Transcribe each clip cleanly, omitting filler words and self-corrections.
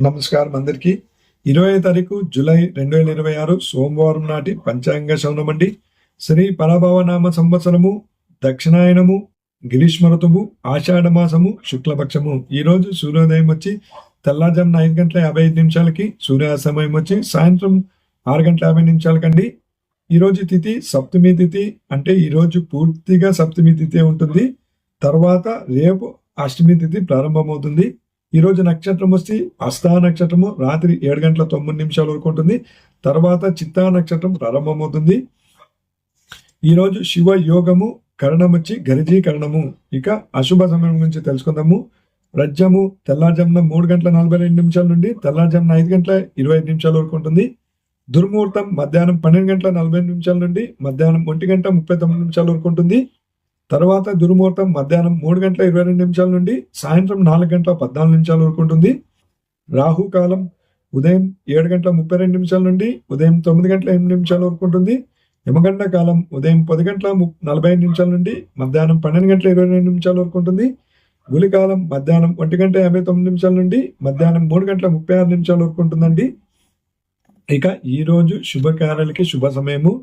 నమస్కారం అందరికీ. 20వ తారీఖు జూలై 2026 సోమవారం నాటి పంచాంగ శ్రవణం అండి. శ్రీ పరభవనామ సంవత్సరము, దక్షిణాయనము, గ్రీష్మ ఋతువు, ఆషాఢ మాసము, శుక్లపక్షము. ఈరోజు సూర్యోదయం వచ్చి తెల్లారుజామున 5:55 సూర్యాస్తమయం వచ్చి సాయంత్రం 6:50 ఈరోజు తిథి సప్తమి తిథి, అంటే ఈరోజు పూర్తిగా సప్తమి తిథి ఉంటుంది. తర్వాత రేపు అష్టమి తిథి ప్రారంభమవుతుంది. ఈ రోజు నక్షత్రం వచ్చి హస్తా నక్షత్రము రాత్రి 7:09 వరకు ఉంటుంది. తర్వాత చిత్తా నక్షత్రం ప్రారంభమవుతుంది. ఈరోజు శివ యోగము, కరణం వచ్చి గరిజీ కరణము. ఇక అశుభ సమయం గురించి తెలుసుకుందాము. రజ్యము తెల్లారుజామున 3:42 నుండి తెల్లారుజామున 5:25 వరకు ఉంటుంది. దుర్ముహూర్తం మధ్యాహ్నం 12:40 నుండి మధ్యాహ్నం 1:39 వరకు ఉంటుంది. తర్వాత దుర్ముహూర్తం మధ్యాహ్నం 3:22 నుండి సాయంత్రం 4:14 వరకు ఉంటుంది. రాహుకాలం ఉదయం 7:32 నుండి ఉదయం 9:08 వరకు ఉంటుంది. యమగండ కాలం ఉదయం 10:45 నుండి మధ్యాహ్నం 12:22 వరకు ఉంటుంది. గులికాలం మధ్యాహ్నం 1:59 నుండి మధ్యాహ్నం 3:36 వరకు ఉంటుందండి. ఇక ఈరోజు శుభకార్యాలకి శుభ సమయము.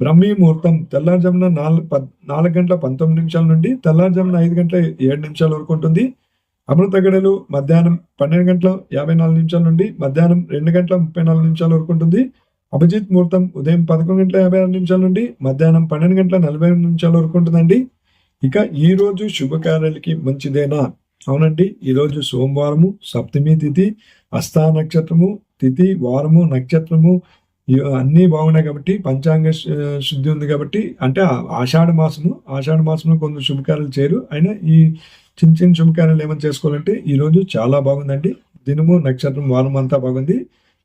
బ్రహ్మీ ముహూర్తం తెల్లారుజామున 4:19 నుండి తెల్లారుజామున 5:07 వరకు ఉంటుంది. అమృత గడలు మధ్యాహ్నం 12:54 నుండి మధ్యాహ్నం 2:34 వరకు ఉంటుంది. అభిజిత్ ముహూర్తం ఉదయం 11:56 నుండి మధ్యాహ్నం 12:40 వరకు ఉంటుందండి. ఇక ఈ రోజు శుభకార్యాలకి మంచిదేనా? అవునండి. ఈరోజు సోమవారము, సప్తమి తిథి, హస్తా నక్షత్రము, తిథి, వారము, నక్షత్రము అన్నీ బాగున్నాయి కాబట్టి పంచాంగ శుద్ధి ఉంది కాబట్టి, అంటే ఆషాఢ మాసంలో కొంత శుభకార్యాలు చేయరు. అయినా ఈ చిన్న చిన్న శుభకార్యాలు ఏమైనా చేసుకోవాలంటే ఈరోజు చాలా బాగుందండి. దినము, నక్షత్రం, వారం అంతా బాగుంది.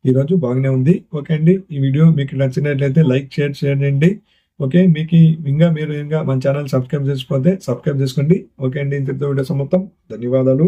ఈరోజు బాగానే ఉంది. ఓకే అండి. ఈ వీడియో మీకు నచ్చినట్లయితే లైక్ షేర్ చేయండి. ఓకే, మీకు మీరు ఇంకా మన ఛానల్ సబ్స్క్రైబ్ చేసుకోండి. ఓకే అండి. ఇంతటితో వీడియో సమాప్తం. ధన్యవాదాలు.